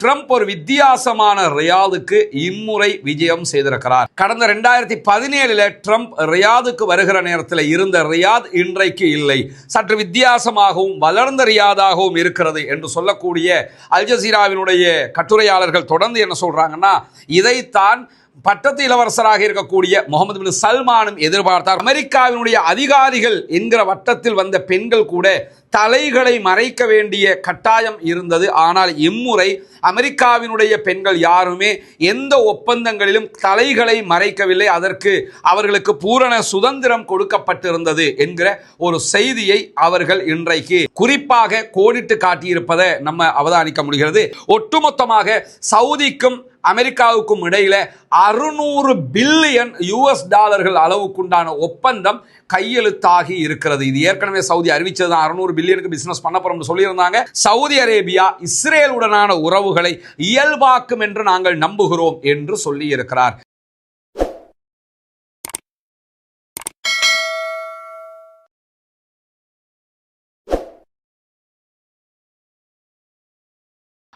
Trump ஒரு வித்தியாசமான ரியாதுக்கு இம்முறை விஜயம் செய்திருக்கிறார். கடந்த 2017 ட்ரம்ப் ரியாதுக்கு வருகிற நேரத்தில் இருந்த ரியாத் இன்றைக்கு இல்லை, சற்று வித்தியாசமாகவும் வளர்ந்த ரியாதாகவும் இருக்கிறது என்று சொல்லக்கூடிய அல் ஜசீராவினுடைய கட்டுரையாளர்கள் தொடர்ந்து என்ன சொல்றாங்கன்னா, இதைத்தான் பட்டத்து இளவரசராக இருக்கக்கூடிய முகமது பின் சல்மானும் எதிர்பார்த்தார். அமெரிக்காவினுடைய அதிகாரிகள் என்கிற வட்டத்தில் வந்த பெண்கள் கூட தலைகளை மறைக்க வேண்டிய கட்டாயம் இருந்தது. ஆனால் இம்முறை அமெரிக்காவினுடைய பெண்கள் யாருமே எந்த ஒப்பந்தங்களிலும் தலைகளை மறைக்கவில்லை, அதற்கு அவர்களுக்கு பூரண சுதந்திரம் கொடுக்கப்பட்டிருந்தது என்கிற ஒரு செய்தியை அவர்கள் இன்றைக்கு குறிப்பாக கோடிட்டு காட்டியிருப்பதை நம்ம அவதானிக்க முடிகிறது. ஒட்டுமொத்தமாக சவுதிக்கும் அமெரிக்காவுக்கும் இடையில 600 பில்லியன் US டாலர்கள் அளவுக்குண்டான ஒப்பந்தம் கையெழுத்தாகி இருக்கிறது. இது ஏற்கனவே சவுதி அறிவிச்சதுதான், 600 பில்லியனுக்கு பிசினஸ் பண்ண போறோம்னு சொல்லியிருந்தாங்க. சவுதி அரேபியா இஸ்ரேலுடனான உறவுகளை இயல்பாக்கும் என்று நாங்கள் நம்புகிறோம் என்று சொல்லி இருக்கிறார்.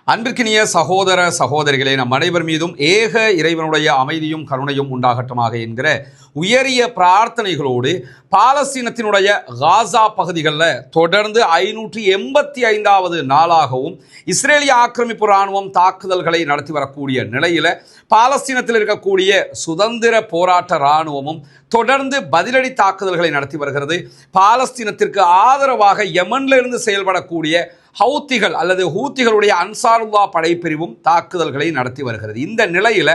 அன்பிற்கினிய சகோதர சகோதரிகளே, நம் அனைவர் மீதும் ஏக இறைவனுடைய அமைதியும் கருணையும் உண்டாகட்டுமாக என்கிற உயரிய பிரார்த்தனைகளோடு பாலஸ்தீனத்தினுடைய காசா பகுதிகளில் தொடர்ந்து 585வது நாளாகவும் இஸ்ரேலிய ஆக்கிரமிப்பு இராணுவம் தாக்குதல்களை நடத்தி வரக்கூடிய நிலையில் பாலஸ்தீனத்தில் இருக்கக்கூடிய சுதந்திர போராட்ட இராணுவமும் தொடர்ந்து பதிலடி தாக்குதல்களை நடத்தி வருகிறது. பாலஸ்தீனத்திற்கு ஆதரவாக யமனிலிருந்து செயல்படக்கூடிய ஹவுத்திகள் அல்லது ஹூத்திகளுடைய அன்சாருல்லா படைப்பிரிவும் தாக்குதல்களை நடத்தி வருகிறது. இந்த நிலையில்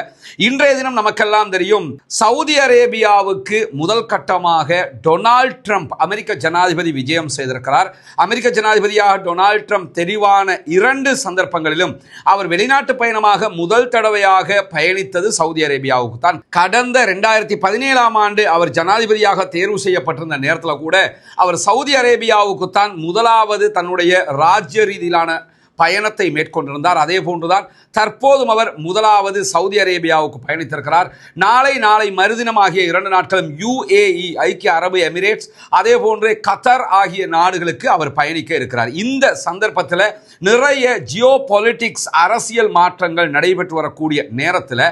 இன்றைய தினம் நமக்கெல்லாம் தெரியும், சவுதி அரேபியாவுக்கு முதல் கட்டமாக டொனால்ட் ட்ரம்ப் அமெரிக்க ஜனாதிபதி விஜயம் செய்திருக்கிறார். அமெரிக்க ஜனாதிபதியாக டொனால்ட் ட்ரம்ப் தெரிவான 2 சந்தர்ப்பங்களிலும் அவர் வெளிநாட்டு பயணமாக முதல் தடவையாக பயணித்தது சவுதி அரேபியாவுக்கு தான். கடந்த 2017ஆம் ஆண்டு அவர் ஜனாதிபதியாக தேர்வு செய்யப்பட்டிருந்த நேரத்தில் கூட அவர் சவுதி அரேபியாவுக்கு தான் முதலாவது தன்னுடைய ராஜ்ய ரீதியிலான பயணத்தை மேற்கொண்டிருந்தார். அதே போன்றுதான் தற்போதும் அவர் முதலாவது சவுதி அரேபியாவுக்கு பயணித்திருக்கிறார். நாளை மறுதினம் ஆகிய 2 நாட்களும் UAE ஐக்கிய அரபு எமிரேட்ஸ் அதே போன்று கத்தர் ஆகிய நாடுகளுக்கு அவர் பயணிக்க இருக்கிறார். இந்த சந்தர்ப்பத்தில் நிறைய ஜியோ பொலிட்டிக்ஸ் அரசியல் மாற்றங்கள் நடைபெற்று வரக்கூடிய நேரத்தில்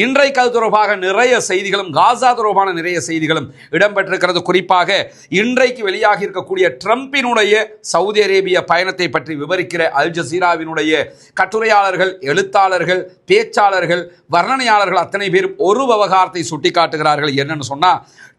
இன்றைக்கு அது தொடர்பாக நிறைய செய்திகளும் காசா தொடர்பான நிறைய செய்திகளும் இடம்பெற்றிருக்கிறது. குறிப்பாக இன்றைக்கு வெளியாகி இருக்கக்கூடிய ட்ரம்பினுடைய சவுதி அரேபிய பயணத்தை பற்றி விவரிக்கிற அல் ஜசீராவினுடைய கட்டுரையாளர்கள், எழுத்தாளர்கள், பேச்சாளர்கள், வர்ணனையாளர்கள் அத்தனை பேரும் ஒரு விவகாரத்தை சுட்டிக்காட்டுகிறார்கள். என்னன்னு சொன்னா,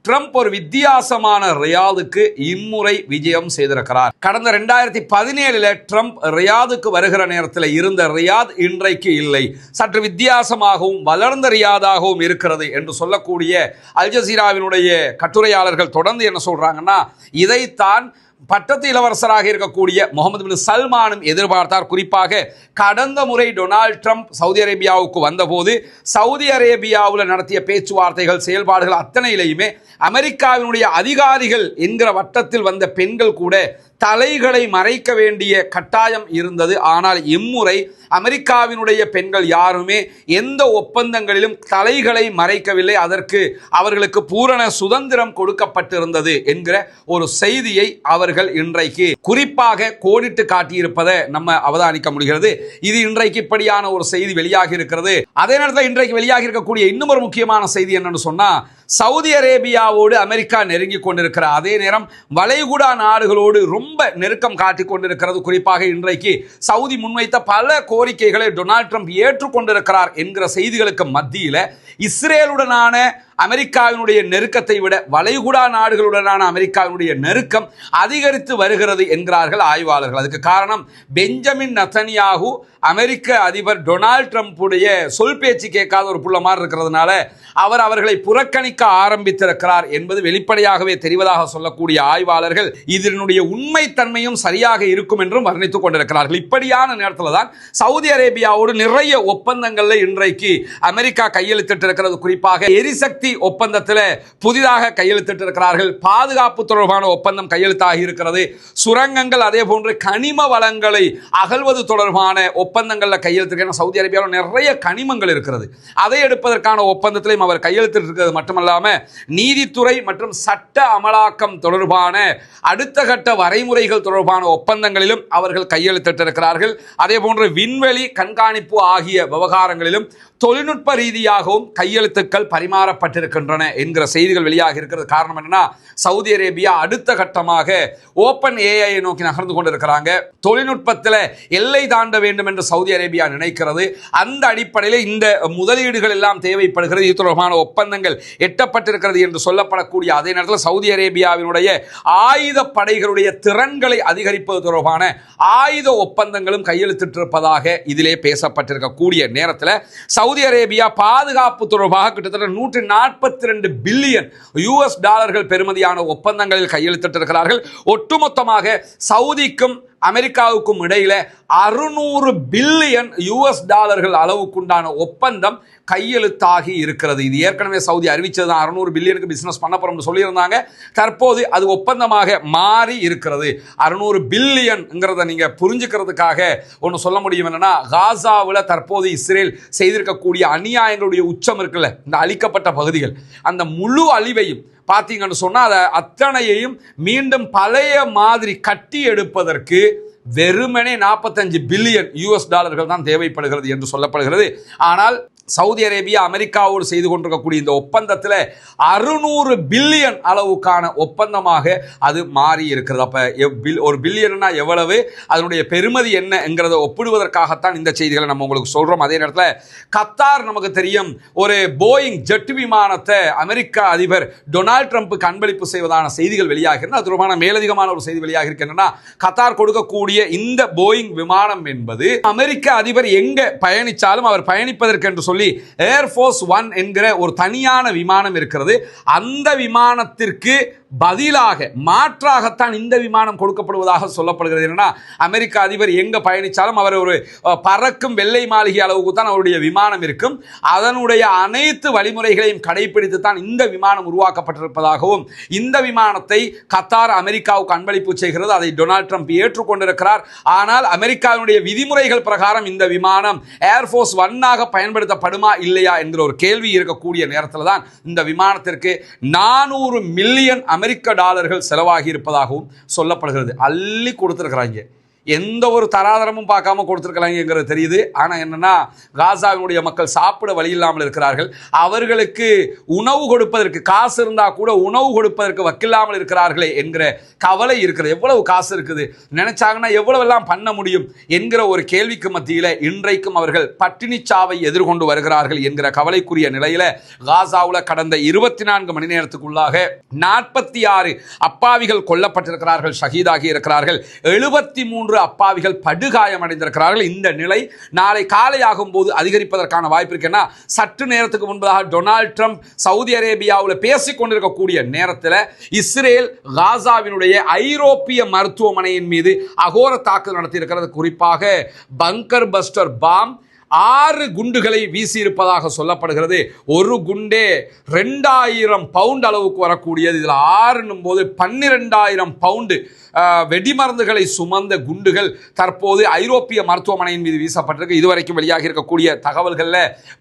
ட்ரம்ப் ஒரு வித்தியாசமான ரியாதுக்கு இம்முறை விஜயம் செய்திருக்கிறார். கடந்த 2017 ட்ரம்ப் ரியாதுக்கு வருகிற நேரத்தில் இருந்த ரியாத் இன்றைக்கு இல்லை, சற்று வித்தியாசமாகவும் வளர்ந்த ரியாதாகவும் இருக்கிறது என்று சொல்லக்கூடிய அல் ஜசீராவினுடைய கட்டுரையாளர்கள் தொடர்ந்து என்ன சொல்றாங்கன்னா, இதைத்தான் பட்டத்து இளவரசராக இருக்கக்கூடிய முகமது பின் சல்மானும் எதிர்பார்த்தார். குறிப்பாக கடந்த முறை டொனால்ட் ட்ரம்ப் சவுதி அரேபியாவுக்கு வந்தபோது சவுதி அரேபியாவில் நடத்திய பேச்சுவார்த்தைகள், செயல்பாடுகள் அத்தனையிலையுமே அமெரிக்காவினுடைய அதிகாரிகள் என்கிற வட்டத்தில் வந்த பெண்கள் கூட தலைகளை மறைக்க வேண்டிய கட்டாயம் இருந்தது. ஆனால் இம்முறை அமெரிக்காவினுடைய பெண்கள் யாருமே எந்த ஒப்பந்தங்களிலும் தலைகளை மறைக்கவில்லை, அதற்கு அவர்களுக்கு பூரண சுதந்திரம் கொடுக்கப்பட்டிருந்தது என்கிற ஒரு செய்தியை அவர்கள் இன்றைக்கு குறிப்பாக கோடிட்டு காட்டியிருப்பதை நம்ம அவதானிக்க முடிகிறது. இது இன்றைக்கு இப்படியான ஒரு செய்தி வெளியாகி இருக்கிறது. அதே நேரத்தில் இன்றைக்கு வெளியாகி இருக்கக்கூடிய இன்னும் ஒரு முக்கியமான செய்தி என்னன்னு சொன்னா, சவுதி அரேபியாவோடு அமெரிக்கா நெருங்கி கொண்டிருக்கிற அதே நேரம் வளைகுடா நாடுகளோடு ரொம்ப நெருக்கம் காட்டிக் கொண்டிருக்கிறது. குறிப்பாக இன்றைக்கு சவுதி முன்வைத்த பல கோரிக்கைகளை டொனால்ட் ட்ரம்ப் ஏற்றுக்கொண்டிருக்கிறார் என்கிற செய்திகளுக்கு மத்தியில் இஸ்ரேலுடனான அமெரிக்காவினுடைய நெருக்கத்தை விட வளைகுடா நாடுகளுடனான அமெரிக்காவினுடைய நெருக்கம் அதிகரித்து வருகிறது என்கிறார்கள் ஆய்வாளர்கள். அதுக்கு காரணம் பெஞ்சமின் நெதன்யாகு அமெரிக்க அதிபர் டொனால்ட் ட்ரம்புடைய சொல் பேச்சு கேட்காத ஒரு புள்ள மாதிரி இருக்கிறதுனால அவர்களை புறக்கணிக்க ஆரம்பித்திருக்கிறார் என்பது வெளிப்படையாகவே தெரிவதாக சொல்லக்கூடிய ஆய்வாளர்கள் இதனுடைய உண்மைத்தன்மையும் சரியாக இருக்கும் என்றும் வர்ணித்துக் கொண்டிருக்கிறார்கள். இப்படியான நேரத்தில் தான் சவுதி அரேபியாவோடு நிறைய ஒப்பந்தங்களில் இன்றைக்கு அமெரிக்கா கையெழுத்திட்டிருக்கிறது. குறிப்பாக எரிசக்தி அணுசக்தி ஒப்பந்தத்தில் புதிதாக கையெழுத்திட்டிருக்கிறார்கள். பாதுகாப்பு தொடர்பான ஒப்பந்தம் கையெழுத்தாகி இருக்கிறது. சுரங்கங்கள் அதே போன்று கனிம வளங்களை அகழ்வது தொடர்பான ஒப்பந்தங்களில் கையெழுத்திருக்க. சவுதி அரேபியாவில் நிறைய கனிமங்கள் இருக்கிறது. அதை எடுப்பதற்கான ஒப்பந்தத்திலையும் அவர் கையெழுத்திட்டிருக்கிறது மட்டுமல்லாமல் நீதித்துறை மற்றும் சட்ட அமலாக்கம் தொடர்பான அடுத்த கட்ட வரைமுறைகள் தொடர்பான ஒப்பந்தங்களிலும் அவர்கள் கையெழுத்திட்டிருக்கிறார்கள். அதே போன்று விண்வெளி கண்காணிப்பு ஆகிய விவகாரங்களிலும் தொழில்நுட்ப ரீதியாகவும் கையெழுத்துக்கள் பரிமாறப்பட்டிருக்கின்றன என்கிற செய்திகள் வெளியாக இருக்கிறது. காரணம் என்னன்னா, சவுதி அரேபியா அடுத்த கட்டமாக ஓபன் ஏஐ நோக்கி நகர்ந்து கொண்டிருக்கிறாங்க. தொழில்நுட்பத்தில் எல்லை தாண்ட வேண்டும் என்று சவுதி அரேபியா நினைக்கிறது. அந்த அடிப்படையில் இந்த முதலீடுகள் எல்லாம் தேவைப்படுகிறது. இது தொடர்பான ஒப்பந்தங்கள் எட்டப்பட்டிருக்கிறது என்று சொல்லப்படக்கூடிய அதே நேரத்தில் சவுதி அரேபியாவினுடைய ஆயுத படைகளுடைய திறன்களை அதிகரிப்பது தொடர்பான ஆயுத ஒப்பந்தங்களும் கையெழுத்திட்டிருப்பதாக இதிலே பேசப்பட்டிருக்கக்கூடிய நேரத்தில் சவுதி அரேபியா பாதுகாப்பு தொடர்பாக கிட்டத்தட்ட 142 பில்லியன் யூஎஸ் டாலர்கள் பெறுமதியான ஒப்பந்தங்களில் கையெழுத்திட்டிருக்கிறார்கள். ஒட்டுமொத்தமாக சவுதிக்கும் அமெரிக்காவுக்கும் இடையில 600 பில்லியன் யூஎஸ் டாலர்கள் அளவுக்குண்டான ஒப்பந்தம் கையெழுத்தாகி இருக்கிறது. இது ஏற்கனவே சவுதி அறிவிச்சது தான் 600 பில்லியனுக்கு பிசினஸ் பண்ண போறோம்னு சொல்லியிருந்தாங்க. தற்போது அது ஒப்பந்தமாக மாறி இருக்கிறது. 600 பில்லியன்ங்கிறத நீங்க புரிஞ்சுக்கிறதுக்காக ஒன்று சொல்ல முடியும். என்னன்னா, காசாவில் தற்போது இஸ்ரேல் செய்திருக்கக்கூடிய அநியாயங்களுடைய உச்சம் இருக்குல்ல, இந்த அழிக்கப்பட்ட பகுதிகள், அந்த முழு அழிவையும் பார்த்தீங்கன்னு சொன்னால் அதை அத்தனையையும் மீண்டும் பழைய மாதிரி கட்டி எடுப்பதற்கு வெறுமனே 45 பில்லியன் யூஎஸ் டாலர்கள் தான் தேவைப்படுகிறது என்று சொல்லப்படுகிறது. ஆனால் சவுதி அரேபியா அமெரிக்காவோடு செய்து கொண்டிருக்கக்கூடிய இந்த ஒப்பந்தத்தில் 600 பில்லியன் அளவுக்கான ஒப்பந்தமாக அது மாறி இருக்கிறது. அப்போ ஒரு பில்லியன்னா எவ்வளவு, அதனுடைய பெருமதி என்ன என்கிறத ஒப்பிடுவதற்காகத்தான் இந்த செய்திகளை நம்ம உங்களுக்கு சொல்கிறோம். அதே நேரத்தில் கத்தார் நமக்கு தெரியும், ஒரு போயிங் ஜெட் விமானத்தை அமெரிக்க அதிபர் டொனால்ட் ட்ரம்ப்புக்கு அன்பளிப்பு செய்வதான செய்திகள் வெளியாகிறது. அது தொடர்பான மேலதிகமான ஒரு செய்தி வெளியாக இருக்கின்றன. கத்தார் கொடுக்கக்கூடிய இந்த போயிங் விமானம் என்பது அமெரிக்க அதிபர் எங்க பயணிச்சாலும் அவர் பயணிப்பதற்கு என்று சொல்லி ஏர்ஃபோர்ஸ் 1 என்கிற ஒரு தனியான விமானம் இருக்கிறது. அந்த விமானத்திற்கு பதிலாக மாற்றாகத்தான் இந்த விமானம் கொடுக்கப்படுவதாக சொல்லப்படுகிறது. என்னன்னா, அமெரிக்க அதிபர் எங்க பயணிச்சாலும் அவர் ஒரு பறக்கும் வெள்ளை மாளிகை அளவுக்கு தான் அவருடைய விமானம் இருக்கும். அதனுடைய அனைத்து வழிமுறைகளையும் கடைபிடித்து தான் இந்த விமானம் உருவாக்கப்பட்டிருப்பதாகவும், இந்த விமானத்தை கத்தார் அமெரிக்காவுக்கு அன்பளிப்பு செய்கிறது. அதை டொனால்ட் ட்ரம்ப் ஏற்றுக்கொண்டிருக்கிறார். ஆனால் அமெரிக்காவினுடைய விதிமுறைகள் பிரகாரம் இந்த விமானம் ஏர்ஃபோர்ஸ் 1 பயன்படுத்தப்படுமா இல்லையா என்கிற ஒரு கேள்வி இருக்கக்கூடிய நேரத்தில் தான் இந்த விமானத்திற்கு 400 மில்லியன் அமெரிக்க டாலர்கள் செலவாகி இருப்பதாகவும் சொல்லப்படுகிறது. அள்ளி கொடுத்திருக்கிறாங்க. எந்த ஒரு தராதரமும் பார்க்காம கொடுத்துருக்கலாங்கிறது தெரியுது. ஆனால் என்னன்னா, காசாவினுடைய மக்கள் சாப்பிட வழி இல்லாமல் இருக்கிறார்கள். அவர்களுக்கு உணவு கொடுப்பதற்கு காசு இருந்தால் கூட உணவு கொடுப்பதற்கு வக்கில்லாமல் இருக்கிறார்களே என்கிற கவலை இருக்கிறது. எவ்வளவு காசு இருக்குது, நினைச்சாங்கன்னா எவ்வளவெல்லாம் பண்ண முடியும் என்கிற ஒரு கேள்விக்கு மத்தியில் இன்றைக்கும் அவர்கள் பட்டினி சாவை எதிர்கொண்டு வருகிறார்கள் என்கிற கவலைக்குரிய நிலையில் காசாவில் கடந்த 24 மணி நேரத்துக்குள்ளாக 46 அப்பாவிகள் கொல்லப்பட்டிருக்கிறார்கள், ஷஹீதாகி இருக்கிறார்கள். 73 அப்பாவிகள் படுகாயமடைந்திருக்கிறார்கள். இந்த நிலை நாளை காலையாகும் போது அதிகரிப்பதற்கான வாய்ப்பு இருக்குன்னா, சற்று நேரத்துக்கு முன்பதாக டொனால்ட் ட்ரம்ப் சவுதி அரேபியாவில் பேசிக் கொண்டிருக்கக்கூடிய நேரத்தில் இஸ்ரேல் காசாவினுடைய ஐரோப்பிய மருத்துவமனையின் மீது அகோர தாக்குதல் நடத்தியிருக்கிறது. குறிப்பாக பங்கர் பஸ்டர் பாம் 6 குண்டுகளை வீசியிருப்பதாக சொல்லப்படுகிறது. ஒரு குண்டே 2000 பவுண்ட் அளவுக்கு வரக்கூடியது. இதில் 6 போது 12,000 பவுண்டு வெடிமருந்துகளை சுமந்த குண்டுகள் தற்போது ஐரோப்பிய மருத்துவமனையின் மீது வீசப்பட்டிருக்கு. இதுவரைக்கும் வெளியாக இருக்கக்கூடிய தகவல்களில்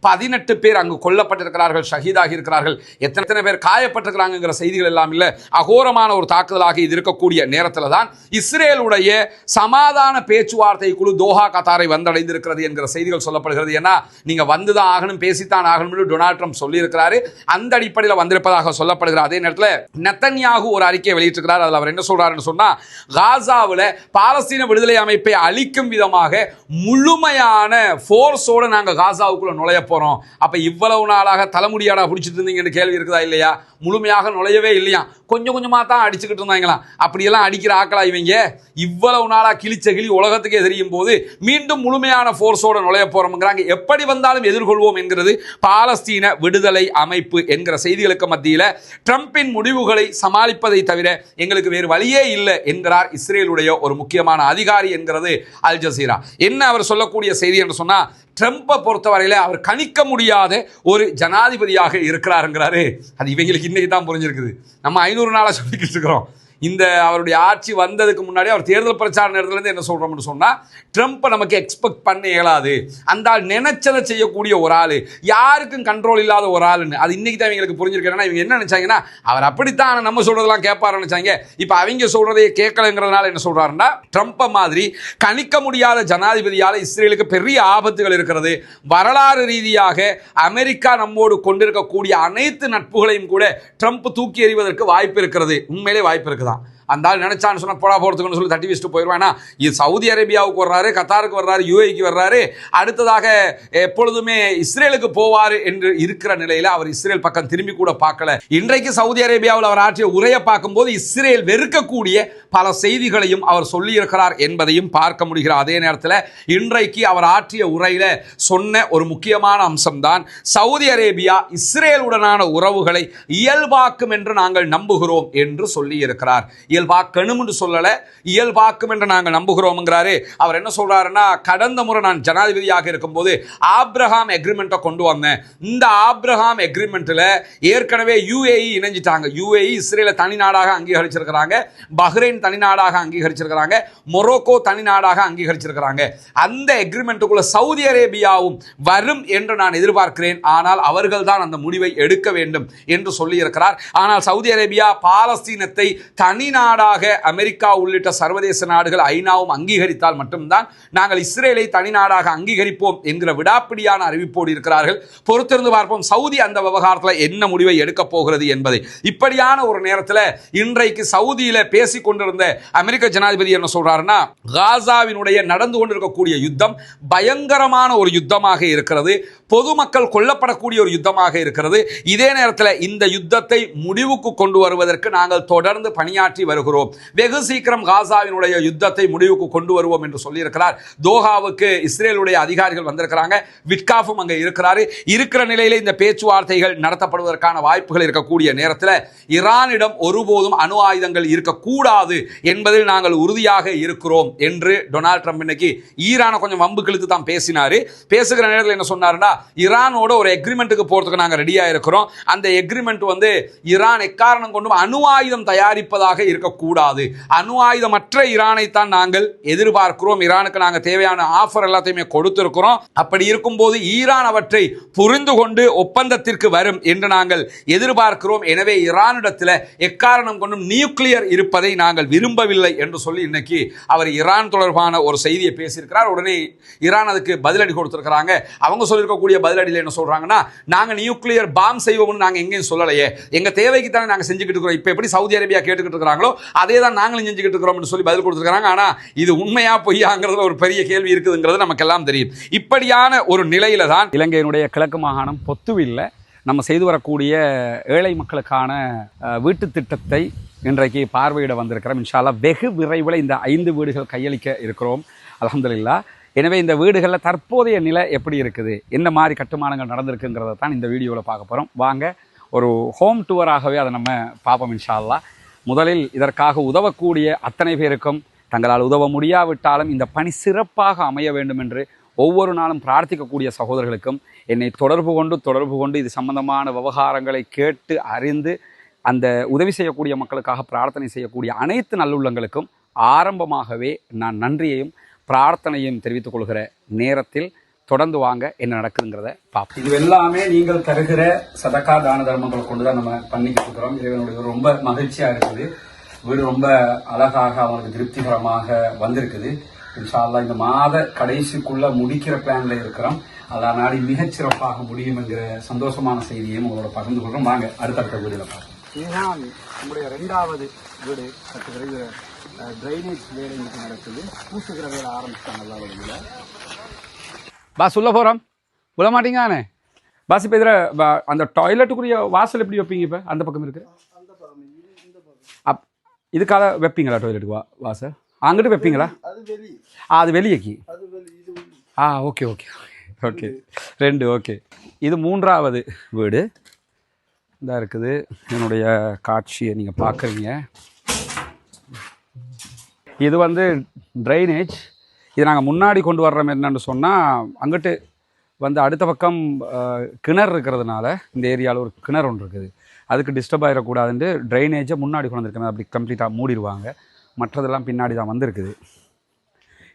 18 பேர் அங்கு கொல்லப்பட்டிருக்கிறார்கள், ஷஹீதாகி இருக்கிறார்கள். எத்தனை பேர் காயப்பட்டிருக்கிறாங்கிற செய்திகள் எல்லாம் இல்லை. அகோரமான ஒரு தாக்குதலாக இது இருக்கக்கூடிய நேரத்தில் தான் இஸ்ரேலுடைய சமாதான பேச்சுவார்த்தை குழு தோஹா கத்தாரை வந்தடைந்திருக்கிறது என்கிற செய்திகள் சொல்லப்படுகிறது. ஏன்னா, நீங்க வந்துதான் ஆகணும், பேசித்தான் ஆகணும் டொனால்ட் ட்ரம்ப் சொல்லியிருக்கிறாரு. அந்த அடிப்படையில் வந்திருப்பதாக சொல்லப்படுகிறது. அதே நேரத்தில் நெத்தன்யாகு ஒரு அறிக்கையை வெளியிட்டிருக்கிறார். அதில் அவர் என்ன சொல்றாருன்னு சொன்னா, காசாவில் பாலஸ்தீன விடுதலை அமைப்பை அழிக்கும் விதமாக முழுமையான போர்ஸோட நாங்கள் காசாவுக்குள்ள நுழைய போறோம். அப்ப இவ்வளவு நாளாக தலைமுடியாடா பிடிச்சிட்டு இருந்தீங்கன்னு கேள்வி இருக்குதா இல்லையா? முழுமையாக நுழையவே இல்லையா, கொஞ்சம் கொஞ்சமா தான் அடிச்சுக்கிட்டு இருந்தாங்களாம். அப்படியெல்லாம் அடிக்கிற ஆக்களா இவங்க? இவ்வளவு நாளா கிழிச்ச கிளி உலகத்துக்கே தெரியும் போது மீண்டும் முழுமையான போர்ஸோட நுழைய போறோம்ங்கிறாங்க. எப்படி வந்தாலும் எதிர்கொள்வோம் என்கிறது பாலஸ்தீன விடுதலை அமைப்பு என்கிற செய்திகளுக்கு மத்தியில் ட்ரம்பின் முடிவுகளை சமாளிப்பதை தவிர எங்களுக்கு வேறு வழியே இல்லை என்கிறார் இஸ்ரேலுடைய ஒரு முக்கியமான அதிகாரி என்கிறது அல் ஜசீரா. என்ன அவர் சொல்லக்கூடிய செய்தி என்று சொன்னா, ட்ரம்பை பொறுத்தவரையில அவர் கணிக்க முடியாத ஒரு ஜனாதிபதியாக இருக்கிறாருங்கிறாரு. அது இவங்களுக்கு இன்னைக்கு தான் புரிஞ்சிருக்குது. நம்ம 500 நாளா சொல்லிக்கிட்டு இருக்கிறோம். இந்த அவருடைய ஆட்சி வந்ததுக்கு முன்னாடி அவர் தேர்தல் பிரச்சார நேரத்திலேருந்து என்ன சொல்கிறோம்னு சொன்னால், ட்ரம்ப்பை நமக்கு எக்ஸ்பெக்ட் பண்ண இயலாது, அந்த ஆள் நினைச்சதை செய்யக்கூடிய ஒரு ஆள், யாருக்கும் கண்ட்ரோல் இல்லாத ஒரு ஆளுன்னு. அது இன்னைக்கு தான் இவங்களுக்கு புரிஞ்சிருக்கேன்னா, இவங்க என்ன நினைச்சாங்கன்னா, அவர் அப்படித்தான் நம்ம சொல்றதெல்லாம் கேட்பாரு நினைச்சாங்க. இப்போ அவங்க சொல்றதையே கேட்கலங்கிறதுனால என்ன சொல்றாருன்னா, ட்ரம்ப்பை மாதிரி கணிக்க முடியாத ஜனாதிபதியால் இஸ்ரேலுக்கு பெரிய ஆபத்துகள் இருக்கிறது. வரலாறு ரீதியாக அமெரிக்கா நம்மோடு கொண்டிருக்கக்கூடிய அனைத்து நட்புகளையும் கூட ட்ரம்ப் தூக்கி எறிவதற்கு வாய்ப்பு இருக்கிறது. உண்மையிலே வாய்ப்பு இருக்குதான். அந்த ஆள் நினைச்சான்னு சொன்னா போடா போறதுக்குன்னு சொல்லி தட்டி வச்சுட்டு போயிடுவானா. இது சவுதி அரேபியாவுக்கு வர்றாரு, கத்தாருக்கு வர்றாரு, யுஏக்கு வர்றாரு, அடுத்ததாக எப்பொழுதுமே இஸ்ரேலுக்கு போவாரு என்று இருக்கிற நிலையில அவர் இஸ்ரேல் பக்கம் திரும்பி கூட பார்க்கல. இன்றைக்கு சவுதி அரேபியாவில் அவர் ஆற்றிய உரையை பார்க்கும்போது இஸ்ரேல் வெறுக்கக்கூடிய பல செய்திகளையும் அவர் சொல்லியிருக்கிறார் என்பதையும் பார்க்க முடிகிற அதே நேரத்தில் இன்றைக்கு அவர் ஆற்றிய உரையில சொன்ன ஒரு முக்கியமான அம்சம்தான், சவுதி அரேபியா இஸ்ரேலுடனான உறவுகளை இயல்பாக்கும் என்று நாங்கள் நம்புகிறோம் என்று சொல்லி இருக்கிறார். இயல்பாக்கணும் என்று சொல்லல, இயல்பாக்கும் என்று நாங்கள் நம்புகிறோம்ங்கிறாரு. அவர் என்ன சொல்றாருன்னா, கடந்த முறை நான் ஜனாதிபதியாக இருக்கும்போது ஆப்ரஹாம் எக்ரிமெண்ட்டை கொண்டு வந்தேன். இந்த ஆப்ரஹாம் எக்ரிமெண்ட்ல ஏற்கனவே யுஏஇ இணைஞ்சிட்டாங்க. யுஏஇ இஸ்ரேலை தனி நாடாக அங்கீகரிச்சிருக்கிறாங்க, பஹ்ரைன் தனி நாடாக அங்கீகரிச்சிருக்கிறாங்க, மொரோக்கோ தனி நாடாக அங்கீகரிச்சிருக்கிறாங்க. அந்த எக்ரிமெண்ட்டுக்குள்ள சவுதி அரேபியாவும் வரும் என்று நான் எதிர்பார்க்கிறேன். ஆனால் அவர்கள் தான் அந்த முடிவை எடுக்க வேண்டும் என்று சொல்லி இருக்கிறார். ஆனால் சவுதி அரேபியா பாலஸ்தீனத்தை தனி நாடாக அமெரிக்கா உள்ளிட்ட சர்வதேச நாடுகள் ஐநாவும் அங்கீகரித்தால் மட்டும்தான் நாங்கள் இஸ்ரேலை தனி நாடாக அங்கீகரிப்போம் என்கிற விடாப்பிடியான அறிவிப்போடு இருக்கிறார்கள். பொறுத்திருந்து பார்ப்போம் சவுதி அந்த விவகாரத்தில் என்ன முடிவை எடுக்க போகிறது என்பதை. இப்படியான ஒரு நேரத்தில் இன்றைக்கு சவுதியில பேசிக் கொண்டிருந்த அமெரிக்க ஜனாதிபதி என்ன சொல்றாருன்னா, காசாவினுடைய நடந்து கொண்டிருக்கக்கூடிய யுத்தம் பயங்கரமான ஒரு யுத்தமாக இருக்கிறது, பொதுமக்கள் கொல்லப்படக்கூடிய ஒரு யுத்தமாக இருக்கிறது. இதே நேரத்தில் இந்த யுத்தத்தை முடிவுக்கு கொண்டு வருவதற்கு நாங்கள் தொடர்ந்து பணியாற்றி வருகிறோம். வெகு சீக்கிரம் காசாவினுடைய யுத்தத்தை முடிவுக்கு கொண்டு வருவோம் என்று சொல்லியிருக்கிறார். தோஹாவுக்கு இஸ்ரேலுடைய அதிகாரிகள் வந்திருக்கிறாங்க, விட்காஃபும் அங்கே இருக்கிறாரு. இருக்கிற நிலையிலே இந்த பேச்சுவார்த்தைகள் நடத்தப்படுவதற்கான வாய்ப்புகள் இருக்கக்கூடிய நேரத்தில் ஈரானிடம் ஒருபோதும் அணு ஆயுதங்கள் இருக்கக்கூடாது என்பதில் நாங்கள் உறுதியாக இருக்கிறோம் என்று டொனால்ட் ட்ரம்ப் இன்னைக்கு ஈரானை கொஞ்சம் வம்பு கிழித்து தான் பேசினாரு. பேசுகிற நேரத்தில் என்ன சொன்னாருன்னா, ஈரானோட ஒரு எக்ரிமெண்ட்டுக்கு போறதுக்கு நாங்கள் ரெடியா இருக்கிறோம். அந்த எக்ரிமெண்ட் வந்து ஈரான் எக்காரணம் கொண்டும் அணு ஆயுதம் தயாரிப்பதாக இருக்கக்கூடாது, அணு ஆயுதமற்ற ஈரானை தான் நாங்கள் எதிர்பார்க்கிறோம், ஈரானுக்கு நாங்கள் தேவையான ஆஃபர் எல்லாத்தையுமே கொடுத்திருக்கிறோம். அப்படி இருக்கும்போது ஈரான் அவற்றை புரிந்து கொண்டு ஒப்பந்தத்திற்கு வரும் என்று நாங்கள் எதிர்பார்க்கிறோம். எனவே ஈரானிடத்தில் எக்காரணம் கொண்டும் நியூக்ளியர் இருப்பதை நாங்கள் விரும்பவில்லை என்று சொல்லி இன்னைக்கு அவர் ஈரான் தொடர்பான ஒரு செய்தியை பேசியிருக்கிறார். உடனே ஈரான் அதுக்கு பதிலடி கொடுத்திருக்கிறாங்க. அவங்க சொல்லியிருக்கக்கூடிய பதிலடியில் என்ன சொல்றாங்கன்னா, நாங்கள் நியூக்ளியர் பாம் செய்வோம்னு நாங்கள் எங்கேயும் சொல்லலையே, எங்க தேவைக்கு தானே நாங்கள் செஞ்சுக்கிட்டு இருக்கிறோம். இப்போ எப்படி சவுதி அரேபியா கேட்டுக்கிட்டு இருக்கிறாங்களோ அதே தான் நாங்களும் செஞ்சுக்கிட்டு இருக்கிறோம் சொல்லி பதில் கொடுத்துருக்காங்க. ஆனா இது உண்மையா பொய்யாங்கிறதுல ஒரு பெரிய கேள்வி இருக்குதுங்கிறது நமக்கு எல்லாம் தெரியும். இப்படியான ஒரு நிலையில தான் இலங்கையினுடைய கிழக்கு மாகாணம் பொத்துவில்ல நம்ம செய்து வரக்கூடிய ஏழை மக்களுக்கான வீட்டு திட்டத்தை இன்றைக்கு பார்வையிட வந்திருக்கிறோம். இன்ஷா அல்லாஹ் வெகு விரைவில் இந்த 5 வீடுகள் கையளிக்க இருக்கிறோம் அல்ஹம்துலில்லாஹ். எனவே இந்த வீடுகளில் தற்போதைய நிலை எப்படி இருக்குது, என்ன மாதிரி கட்டுமானங்கள் நடந்திருக்குங்கிறத தான் இந்த வீடியோவில் பார்க்க போகிறோம். வாங்க ஒரு ஹோம் டூராகவே அதை நம்ம பார்ப்போம் இன்ஷா அல்லாஹ். முதலில் இதற்காக உதவக்கூடிய அத்தனை பேருக்கும், தங்களால் உதவ முடியாவிட்டாலும் இந்த பணி சிறப்பாக அமைய வேண்டும் என்று ஒவ்வொரு நாளும் பிரார்த்திக்கக்கூடிய சகோதரர்களுக்கும் என்னை தொடர்பு கொண்டு இது சம்பந்தமான விவகாரங்களை கேட்டு அறிந்து அந்த உதவி செய்யக்கூடிய மக்களுக்காக பிரார்த்தனை செய்யக்கூடிய அனைத்து நல்லுள்ளங்களுக்கும் ஆரம்பமாகவே நான் நன்றியையும் பிரார்த்தனையும் தெரிவித்துக் கொள்கிற நேரத்தில் தொடர்ந்து வாங்க என்ன நடக்குதுங்கிறத பார்ப்போம். இது எல்லாமே நீங்கள் தருகிற சதக்கா தான தர்மங்களை கொண்டுதான் நம்ம பண்ணிக்கிட்டு இருக்கிறோம். இறைவனுடைய ரொம்ப மகிழ்ச்சியா இருக்குது. வீடு ரொம்ப அழகாக அவங்களுக்கு திருப்திகரமாக வந்திருக்குது. இன்ஷா அல்லாஹ் இந்த மாத கடைசிக்குள்ள முடிக்கிற பிளான்ல இருக்கிறோம். அல்லாஹ் நாடி மிகச்சிறப்பாக முடியும் என்கிற சந்தோஷமான செய்தியையும் உங்களோட பகிர்ந்து கொள்றோம். வாங்க அடுத்தடுத்த வீடுல பார்ப்போம். இதுதான் நம்முடைய 2வது வீடு கட்டுகிற ட்ரைனேஜ் வேலை நடக்குது. பூசுகிற வேலை ஆரம்பிச்சிட்டாங்க எல்லா வீடுல. பாஸ் உள்ள போகிறோம், விட மாட்டீங்கானே பாஸ். இப்போ இதில் அந்த டாய்லெட்டுக்குரிய வாசல் எப்படி வைப்பீங்க? இப்போ அந்த பக்கம் இருக்கு, இதுக்காக வைப்பீங்களா டாய்லெட்டுக்கு வாசல்? அங்கிட்டு வைப்பீங்களா? அது வெளியேக்கி. Okay okay okay 2 okay. இது 3வது வீடு இதாக இருக்குது. என்னுடைய காட்சியை நீங்கள் பார்க்குறீங்க. இது வந்து ட்ரைனேஜ். இது நாங்கள் முன்னாடி கொண்டு வர்றோம் என்னென்னு சொன்னால், அங்கிட்டு வந்து அடுத்த பக்கம் கிணறு இருக்கிறதுனால இந்த ஏரியாவில் ஒரு கிணறு ஒன்று இருக்குது, அதுக்கு டிஸ்டர்ப் ஆகிடக்கூடாதுன்ட்டு ட்ரைனேஜை முன்னாடி கொண்டு வந்திருக்கேன். அப்படி கம்ப்ளீட்டாக மூடிடுவாங்க, மற்றதெல்லாம் பின்னாடி தான் வந்திருக்குது.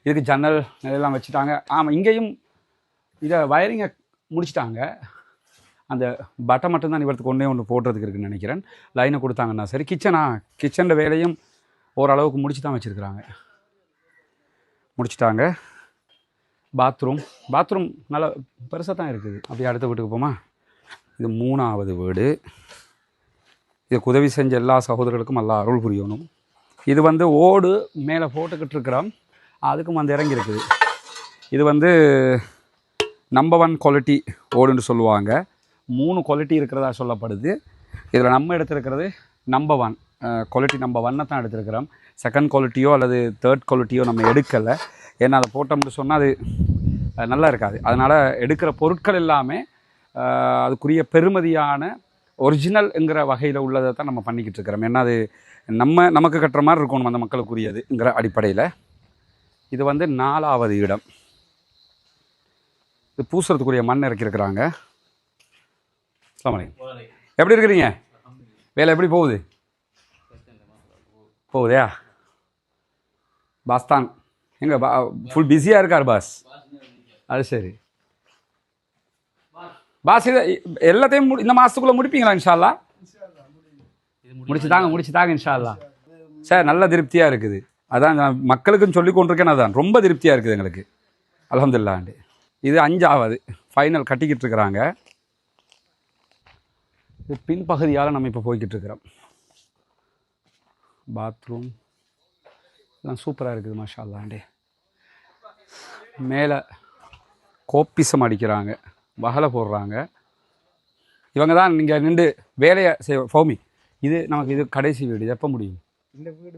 இதுக்கு ஜன்னல் எல்லாம் வச்சுட்டாங்க. ஆமாம், இங்கேயும் இதை வயரிங்கை முடிச்சிட்டாங்க. அந்த பட்டை மட்டும்தான் இவருக்கு ஒன்று போடுறதுக்கு இருக்குதுன்னு நினைக்கிறேன். லைனை கொடுத்தாங்கன்னா சரி. கிச்சனில் வேலையும் ஓரளவுக்கு முடிச்சு தான் வச்சுருக்குறாங்க, முடிச்சிட்டாங்க. பாத்ரூம் நல்லா பெருசாக தான் இருக்குது. அப்படியே அடுத்த வீட்டுக்கு போமா. இது 3வது வீடு. இதுக்கு உதவி செஞ்ச எல்லா சகோதரர்களுக்கும் நல்லா அருள் புரியணும். இது வந்து ஓடு மேலே போட்டுக்கிட்டு இருக்கிறோம், அதுக்கும் வந்து இறங்கி இருக்குது. இது வந்து நம்பர் 1 குவாலிட்டி ஓடுன்னு சொல்லுவாங்க. 3 குவாலிட்டி இருக்கிறதா சொல்லப்படுது. இதில் நம்ம எடுத்துருக்கிறது நம்பர் 1 குவாலிட்டி, நம்பர் 1 தான் எடுத்துருக்கிறோம். செகண்ட் குவாலிட்டியோ அல்லது தேர்ட் குவாலிட்டியோ நம்ம எடுக்கலை. ஏன்னா அதை போட்டோம்னு சொன்னால் அது நல்லா இருக்காது. அதனால் எடுக்கிற பொருட்கள் எல்லாமே அதுக்குரிய பெருமதியான ஒரிஜினல்ங்கிற வகையில் உள்ளதை தான் நம்ம பண்ணிக்கிட்டு இருக்கிறோம். ஏன்னா அது நமக்கு கட்டுற மாதிரி இருக்கணும், அந்த மக்களுக்குரியதுங்கிற அடிப்படையில். இது வந்து 4வது இடம். இது பூசுறதுக்குரிய மண் இறக்கியிருக்கிறாங்க. எப்படி இருக்கிறீங்க? வேலை எப்படி போகுதா? பாஸ் தான் எங்க ஃபுல் பிஸியாக இருக்கார் பாஸ்? அது சரி பாஸ். இதை எல்லாத்தையும் இந்த மாதத்துக்குள்ளே முடிப்பீங்களா? இன்ஷால்லா முடிச்சு தாங்க இன்ஷால்லா. சார் நல்ல திருப்தியாக இருக்குது. அதான் மக்களுக்குன்னு சொல்லி கொண்டிருக்கேன். அதான் ரொம்ப திருப்தியாக இருக்குது எங்களுக்கு, அல்ஹம்துலில்லாஹ். இது 5வது ஃபைனல் கட்டிக்கிட்டு இருக்கிறாங்க. இது பின்பகுதியால் நம்ம இப்போ போய்கிட்டு இருக்கிறோம். பாத்ரூம் எல்லாம் சூப்பராக இருக்குது, மாஷா அல்லாஹ். மேலே கோப்பிசம் அடிக்கிறாங்க, வகலை போடுறாங்க. இவங்க தான் நீங்கள் நின்று வேலையை ஃபௌமி. இது கடைசி வீடு. இது எப்போ முடியும்? இந்த வீடு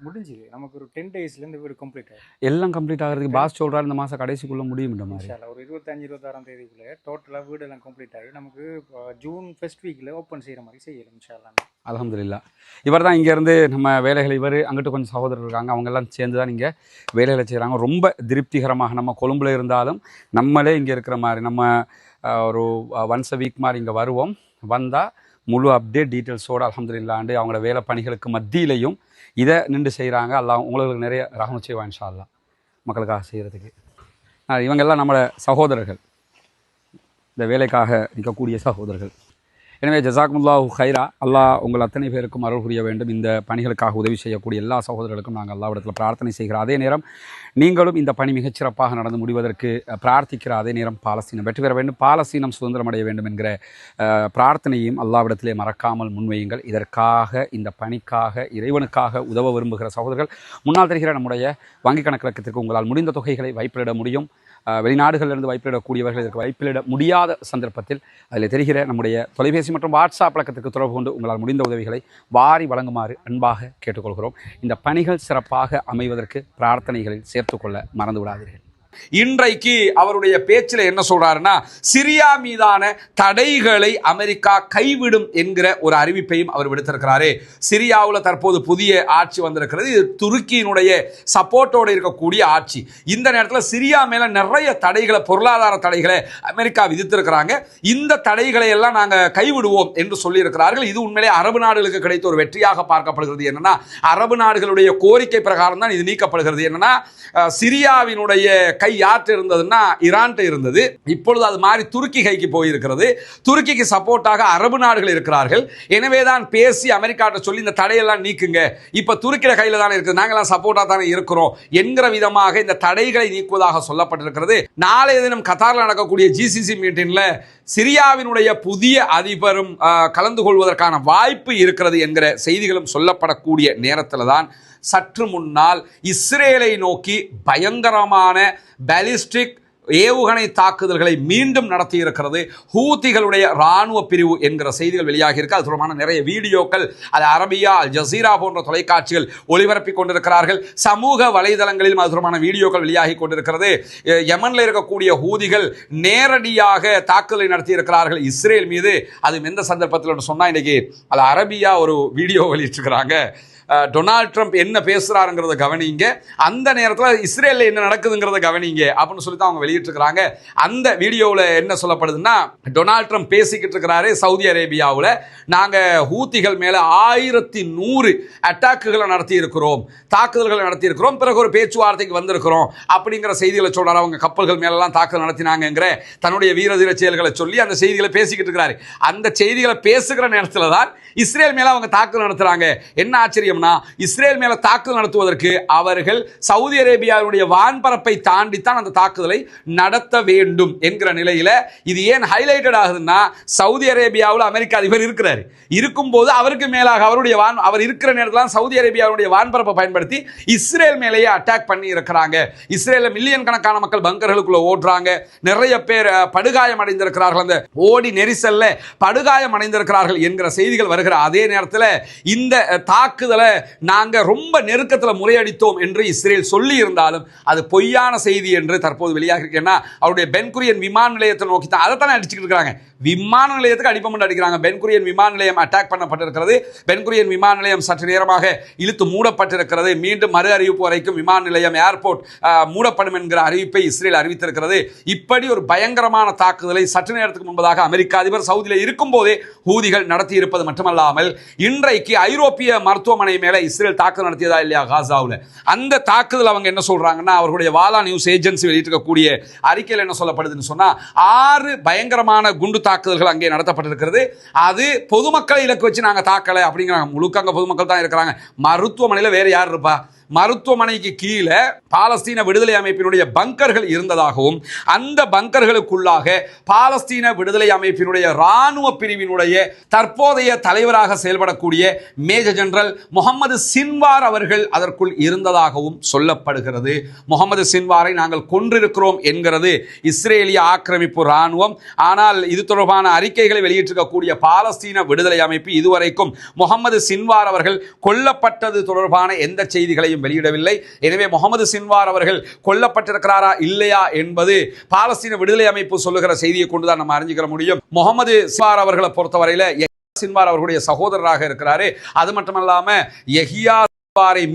முடிஞ்சுது. நமக்கு ஒரு 10 daysல இந்த வீடு கம்ப்ளீட் ஆகும். எல்லாம் கம்ப்ளீட் ஆகிறதுக்கு பாஸ் சொல்கிறார் இந்த மாதம் கடைசிக்குள்ளே முடியும். இந்த மாதிரி ஒரு 25-26 தேதிக்குள்ளே டோட்டலாக வீடு எல்லாம் கம்ப்ளீட் ஆகி நமக்கு ஜூன் ஃபர்ஸ்ட் வீக்கில் ஓப்பன் செய்கிற மாதிரி செய்யலாம் இன்ஷால்லா. அல்ஹம்துலில்லாஹ். இவர் தான் இங்கேருந்து நம்ம வேலைகளை, இவர் அங்கிட்டு கொஞ்சம் சகோதரர் இருக்காங்க, அவங்கெல்லாம் சேர்ந்து தான் இங்கே வேலைகளை செய்கிறாங்க. ரொம்ப திருப்திகரமாக. நம்ம கொழும்பில் இருந்தாலும் நம்மளே இங்கே இருக்கிற மாதிரி, நம்ம ஒரு ஒன்ஸ் அ வீக் மாதிரி இங்கே வருவோம். வந்தால் முழு அப்டேட் டீட்டெயில்ஸோடு அல்ஹம்துலில்லாஹ் அவங்களோட வேலை பணிகளுக்கு மத்தியிலையும் இதை நின்று செய்கிறாங்க. அல்லாஹ் உங்களுக்கு நிறைய ரஹ்மத் செய்வான் இன்ஷா அல்லாஹ் மக்களுக்காக செய்கிறதுக்கு. இவங்கெல்லாம் நம்மளோட சகோதரர்கள், இந்த வேலைக்காக நிற்கக்கூடிய சகோதரர்கள். எனவே ஜஸாக்குமுல்லாஹு ஹைரா. அல்லாஹ் உங்கள் அத்தனை பேருக்கும் அருள் புரிய வேண்டும். இந்த பணிகளுக்காக உதவி செய்யக்கூடிய எல்லா சகோதரர்களுக்கும் நாங்கள் அல்லாஹ்விடத்தில் பிரார்த்தனை செய்கிற அதே நேரம் நீங்களும் இந்த பணி மிகச்சிறப்பாக நடந்து முடிவதற்கு பிரார்த்திக்கிற அதே நேரம் பாலஸ்தீனம் வெற்றி பெற வேண்டும், பாலஸ்தீனம் சுதந்திரம் அடைய வேண்டும் என்கிற பிரார்த்தனையும் அல்லாஹ்விடத்திலே மறக்காமல் முன்வையுங்கள். இதற்காக, இந்த பணிக்காக, இறைவனுக்காக உதவ விரும்புகிற சகோதரர்கள் முன்னால் தெரிகிற நம்முடைய வங்கிக் கணக்கிற்கு உங்களால் முடிந்த தொகைகளை வைப்பிலிட முடியும். வெளிநாடுகளிலிருந்து வைப்பிலிடக்கூடியவர்கள் இதற்கு வைப்பிலிட முடியாத சந்தர்ப்பத்தில் அதில் தெரிகிற நம்முடைய தொலைபேசி மற்றும் வாட்ஸ்அப் பழக்கத்திற்கு தொடர்பு கொண்டு உங்களால் முடிந்த உதவிகளை வாரி வழங்குமாறு அன்பாக கேட்டுக்கொள்கிறோம். இந்த பணிகள் சிறப்பாக அமைவதற்கு பிரார்த்தனைகளில் சேர்த்துக்கொள்ள மறந்து விடாதீர்கள். இன்றைக்கு அவருடைய பேச்சில் என்ன சொல்றாருன்னா, சிரியா மீதான தடைகளை அமெரிக்கா கைவிடும் என்கிற ஒரு அறிவிப்பையும் அவர் விடுத்திருக்கிறாரு. சிரியாவில் தற்போது புதிய ஆட்சி வந்திருக்கிறது. இது துருக்கியினுடைய சப்போர்ட்டோடு இருக்கக்கூடிய ஆட்சி. இந்த நேரத்தில் சிரியா மேல நிறைய தடைகளை, பொருளாதார தடைகளை அமெரிக்கா விதித்திருக்கிறாங்க. இந்த தடைகளை எல்லாம் நாங்கள் கைவிடுவோம் என்று சொல்லியிருக்கிறார்கள். இது உண்மையிலே அரபு நாடுகளுக்கு கிடைத்த ஒரு வெற்றியாக பார்க்கப்படுகிறது. என்னன்னா, அரபு நாடுகளுடைய கோரிக்கை பிரகாரம் தான் இது நீக்கப்படுகிறது. என்னன்னா, சிரியாவினுடைய கை யார்கிட்ட இருந்ததுன்னா ஈரான்கிட்ட இருந்தது. இப்பொழுது அது மாறி துருக்கி கைக்கு போயிருக்கிறது. துருக்கிக்கு சப்போர்ட்டாக அரபு நாடுகள் இருக்கிறார்கள். எனவே தான் பேசி அமெரிக்காட்ட சொல்லி இந்த தடையெல்லாம் நீக்குங்க, இப்ப துருக்கிய கையில தானே இருக்குது, நாங்களாம் சப்போர்ட்டா தானே இருக்கிறோம் என்கிற விதமாக இந்த தடைகளை நீக்குவதாக சொல்லப்பட்டிருக்கிறது. நாளைய தினம் கத்தாரில் நடக்கக்கூடிய GCC மீட்டிங்ல சிரியாவினுடைய புதிய அதிபரும் கலந்து கொள்வதற்கான வாய்ப்பு இருக்கிறது என்கிற செய்திகளும் சொல்லப்படக்கூடிய நேரத்தில் தான் சற்று முன்னால் இஸ்ரேலை நோக்கி பயங்கரமான பாலிஸ்டிக் ஏவுகணை தாக்குதல்களை மீண்டும் நடத்தி இருக்கிறது ஹூதிகளுடைய இராணுவ பிரிவு என்கிற செய்திகள் வெளியாகி இருக்கு. அது தொடர்பான நிறைய வீடியோக்கள் அது அரபியா, அல் ஜசீரா போன்ற தொலைக்காட்சிகள் ஒளிபரப்பிக் கொண்டிருக்கிறார்கள். சமூக வலைதளங்களிலும் அது தொடர்பான வீடியோக்கள் வெளியாகி கொண்டிருக்கிறது. யமன்ல இருக்கக்கூடிய ஹூதிகள் நேரடியாக தாக்குதலை நடத்தி இருக்கிறார்கள் இஸ்ரேல் மீது. அது எந்த சந்தர்ப்பத்தில் சொன்னா, இன்னைக்கு அது அரபியா ஒரு வீடியோ வெளியிட்டிருக்கிறாங்க. டொனால்ட் ட்ரம்ப் என்ன பேசுறாருங்கிறத கவனிங்க, அந்த நேரத்தில் இஸ்ரேலில் என்ன நடக்குதுங்கிறத கவனிங்க அப்படின்னு சொல்லி தான் அவங்க வெளியிட்டிருக்கிறாங்க. அந்த வீடியோவில் என்ன சொல்லப்படுதுன்னா, டொனால்ட் ட்ரம்ப் பேசிக்கிட்டு இருக்கிறாரு, சவுதி அரேபியாவில் நாங்கள் ஹூத்திகள் மேலே 1100 அட்டாக்குகளை நடத்தி இருக்கிறோம், தாக்குதல்களை நடத்தி இருக்கிறோம், பிறகு ஒரு பேச்சுவார்த்தைக்கு வந்திருக்கிறோம் அப்படிங்கிற செய்திகளை சொல்றாரு. அவங்க கப்பல்கள் மேலெல்லாம் தாக்குதல் நடத்தினாங்கிற தன்னுடைய வீரதீர செயல்களை சொல்லி அந்த செய்திகளை பேசிக்கிட்டு இருக்கிறாரு. அந்த செய்திகளை பேசுகிற நேரத்தில் தான் இஸ்ரேல் மேல அவங்க தாக்குதல் நடத்துறாங்க. என்ன ஆச்சரியம்னா, இஸ்ரேல் மேல தாக்குதல் நடத்துவதற்கு அவர்கள் சவுதி அரேபியாவுடைய வான்பரப்பை தாண்டித்தான் அந்த தாக்குதலை நடத்த வேண்டும் என்கிற நிலையில இது ஏன் ஹைலைட்டட் ஆகுதுன்னா, சவுதி அரேபியாவில் அமெரிக்க அதிபர் இருக்கிறார், இருக்கும்போது அவருக்கு மேலாக அவர் இருக்கிற நேரத்தில் சவுதி அரேபியாவுடைய வான்பரப்பை பயன்படுத்தி இஸ்ரேல் மேலேயே அட்டாக் பண்ணி இருக்கிறாங்க. இஸ்ரேலில் மில்லியன் கணக்கான மக்கள் பங்கர்களுக்குள்ள ஓடுறாங்க, நிறைய பேர் படுகாயம் அடைந்திருக்கிறார்கள், அந்த ஓடி நெரிசல்ல படுகாயம் அடைந்திருக்கிறார்கள் என்கிற செய்திகள் வருகிற அதே நேரத்தில் இந்த தாக்குதலை நாங்க ரொம்ப நெருக்கத்தில் முறையடித்தோம் என்று இஸ்ரேல் சொல்லி இருந்தாலும் அது பொய்யான செய்தி என்று தற்போது வெளியாக இருக்குன்னா, அவருடைய பென்குரியன் விமான நிலையத்தை நோக்கி தான் அதைத்தானே அடிச்சுக்கிட்டு இருக்காங்க. விமான நிலையத்துக்கு அடிப்பமண்டு அடிக்கிறாங்க. பென்குரியன் விமான நிலையம் அட்டாக் பண்ணப்பட்டிருக்கிறது. பென்குரியன் விமான நிலையம் சற்று நேரமாக இழுத்து மூடப்பட்டிருக்கிறது. மீண்டும் மறு அறிவிப்பு வரைக்கும் விமான நிலையம் ஏர்போர்ட் மூடப்படும் என்கிற அறிவிப்பை இஸ்ரேல் அறிவித்திருக்கிறது. இப்படி ஒரு பயங்கரமான தாக்குதலை சற்று நேரத்துக்கு முன்பதாக அமெரிக்க அதிபர் சவுதியில் இருக்கும் போதே ஹூதிகள் நடத்தி இருப்பது மட்டுமல்லாமல், இன்றைக்கு ஐரோப்பிய மருத்துவமனை மேலே இஸ்ரேல் தாக்குதல் நடத்தியதா இல்லையா காசாவில், அந்த தாக்குதல் அவங்க என்ன சொல்றாங்கன்னா, அவர்களுடைய வாலா நியூஸ் ஏஜென்சி வெளியிட்டிருக்கக்கூடிய அறிக்கையில் என்ன சொல்லப்படுதுன்னு சொன்னா, 6 பயங்கரமான குண்டு தாக்குதல்கள் அங்கே நடத்தப்பட்டிருக்கிறது. அது பொதுமக்களை இலக்கு வச்சு நாங்க தாக்கலை அப்படிங்கிறாங்க. முழுக்க அங்க பொதுமக்கள் தான் இருக்கிறாங்க. மருத்துவமனையில் வேற யார் இருப்பா? மருத்துவமனைக்கு கீழே பாலஸ்தீன விடுதலை அமைப்பினுடைய பங்கர்கள் இருந்ததாகவும், அந்த பங்கர்களுக்குள்ளாக பாலஸ்தீன விடுதலை அமைப்பினுடைய இராணுவ பிரிவினுடைய தற்போதைய தலைவராக செயல்படக்கூடிய மேஜர் ஜெனரல் முகமது சின்வார் அவர்கள் அதற்குள் இருந்ததாகவும் சொல்லப்படுகிறது. முகமது சின்வாரை நாங்கள் கொன்றிருக்கிறோம் என்கிறது இஸ்ரேலிய ஆக்கிரமிப்பு இராணுவம். ஆனால் இது தொடர்பான அறிக்கைகளை வெளியிட்டிருக்கக்கூடிய பாலஸ்தீன விடுதலை அமைப்பு இதுவரைக்கும் முகமது சின்வார் அவர்கள் கொல்லப்பட்டது தொடர்பான எந்த செய்திகளையும் வெளியிடவில்லை. எனவே முகமது சின்வார் அவர்கள் கொல்லப்பட்டிருக்கிறாரா இல்லையா என்பது பாலஸ்தீன விடுதலை அமைப்பு சொல்லுகிற செய்தியை கொண்டுதான் நம்ம அறிஞ்சிக்க முடியும். முகமது சின்வார் அவர்களை பொறுத்தவரையில சின்வார் அவர்களுடைய சகோதரராக இருக்கிறாரு. அது மட்டுமல்லாம யஹியா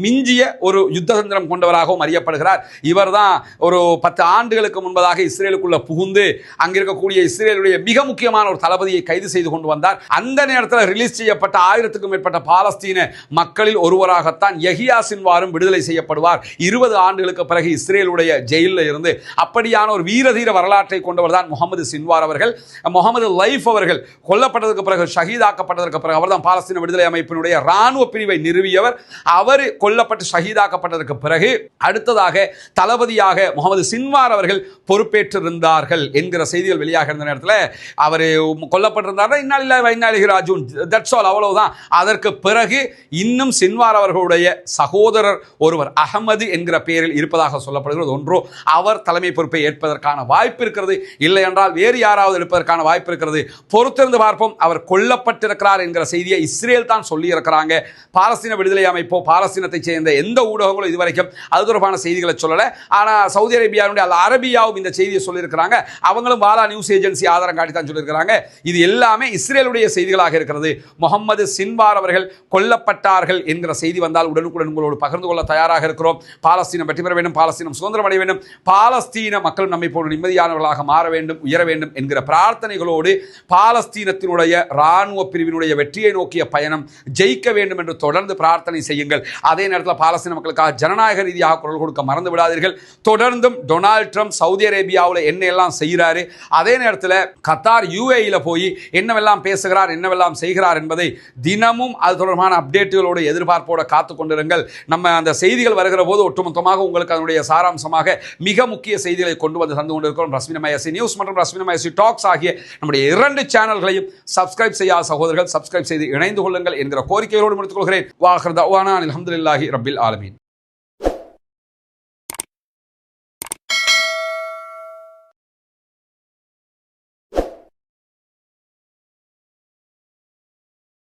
மிஞ்சிய ஒரு யுத்த தந்திரம் கொண்டவராகவும் அறியப்படுகிறார். இவர் தான் ஒரு 10 ஆண்டுகளுக்கு முன்பதாக இஸ்ரேலுக்குள்ள புகுந்து அங்கிருக்கக்கூடிய இஸ்ரேலுடைய மிக முக்கியமான ஒரு தளபதியை கைது செய்து கொண்டு வந்தார். அந்த நேரத்தில் ரிலீஸ் செய்யப்பட்ட 1000க்கும் மேற்பட்ட பாலஸ்தீன மக்களில் ஒருவராகத்தான் யஹியா சின்வாரும் விடுதலை செய்யப்படுவார் 20 ஆண்டுகளுக்கு பிறகு இஸ்ரேலுடைய ஜெயிலில் இருந்து. அப்படியான ஒரு வீரதீர வரலாற்றை கொண்டவர் தான் முகமது சின்வார் அவர்கள். முகமது லைஃப் அவர்கள் கொல்லப்பட்டதற்கு பிறகு, ஷஹீதாக்கப்பட்டதற்கு பிறகு, அவர் தான் பாலஸ்தீன விடுதலை அமைப்பினுடைய இராணுவ பிரிவை நிறுவியவர். அவர் கொல்லப்பட்டு ஷஹீதாக்கப்பட்டதற்கு பிறகு அடுத்ததாக தளபதியாக முகமது சின்வார் அவர்கள் பொறுப்பேற்றிருந்தார்கள் என்கிற செய்திகள் வெளியாக இருந்த நேரத்தில் அவர் கொல்லப்பட்டிருந்தார். அவ்வளவுதான். அதற்கு பிறகு இன்னும் சின்வார் அவர்களுடைய சகோதரர் ஒருவர் அகமது என்கிற பெயரில் இருப்பதாக சொல்லப்படுகிறது. ஒன்றோ அவர் தலைமை பொறுப்பை ஏற்பதற்கான வாய்ப்பு இருக்கிறது, இல்லை என்றால் வேறு யாராவது எடுப்பதற்கான வாய்ப்பு இருக்கிறது. பொறுத்திருந்து பார்ப்போம். அவர் கொல்லப்பட்டிருக்கிறார் என்கிற செய்தியை இஸ்ரேல் தான் சொல்லி இருக்கிறாங்க. பாலஸ்தீன விடுதலை அமைப்போ பாலஸ்தீனத்தை சேர்ந்த எந்த ஊடகங்களும் இதுவரைக்கும் அது தொடர்பான செய்திகளை சொல்லல. ஆனா சவுதி அரேபியாவுடைய அல் அரபியாவும் இந்த செய்தியை சொல்லியிருக்கிறாங்க. அவங்களும் வாலா நியூஸ் ஏஜென்சி ஆதாரம் காட்டி தான் சொல்லியிருக்கிறாங்க. இது எல்லாமே இஸ்ரேலுடைய செய்திகளாக இருக்கிறது. முகமது சின்வார் அவர்கள் கொல்லப்பட்டார்கள் என்கிற செய்தி வந்தால் உடனுக்குடன் உங்களோடு பகிர்ந்து கொள்ள தயாராக இருக்கிறோம். பாலஸ்தீனம் வெற்றி பெற வேண்டும், பாலஸ்தீனம் சுதந்திரம் அடைய வேண்டும், பாலஸ்தீன மக்கள் நம்மை போன்ற நிம்மதியானவர்களாக மாற வேண்டும், உயர வேண்டும் என்கிற பிரார்த்தனைகளோடு பாலஸ்தீனத்தினுடைய இராணுவ பிரிவினுடைய வெற்றியை நோக்கிய பயணம் ஜெயிக்க வேண்டும் என்று தொடர்ந்து பிரார்த்தனை செய்யுங்கள். அதே நேரத்தில் பாலஸ்தீன மக்களுக்காக ஜனநாயக ரீதியாக குரல் கொடுக்க மறந்து விடாதீர்கள். தொடர்ந்தும் டொனால்ட் ட்ரம்ப் சவுதி அரேபியாவில் என்ன எல்லாம் செய்கிறாரு, அதே நேரத்தில் கத்தார் யுஏஇல போய் என்னவெல்லாம் பேசுகிறார், என்னவெல்லாம் செய்கிறார் என்பதை தினமும் அது தொடர்பான அப்டேட்டுகளோடு எதிர்பார்ப்போடு காத்து கொண்டிருங்கள். நம்ம அந்த செய்திகள் வருகிற போது ஒட்டுமொத்தமாக உங்களுக்கு அதனுடைய சாராம்சமாக மிக முக்கிய செய்திகளை கொண்டு வந்து தந்து கொண்டிருக்கிறோம். ரஸ்மினமயசி நியூஸ் மற்றும் ரஸ்மினமயசி டாக்ஸ் ஆகிய நம்முடைய 2 சேனல்களையும் சப்ஸ்கிரைப் செய்யாத சகோதரர்கள் சப்ஸ்கிரைப் செய்து இணைந்து கொள்ளுங்கள் என்கிற கோரிக்கையோடு முடித்துக் கொள்கிறேன். வாஹர் தஅவானா அல்ஹம்துலில்லாஹி ரப்பில் ஆலமீன்.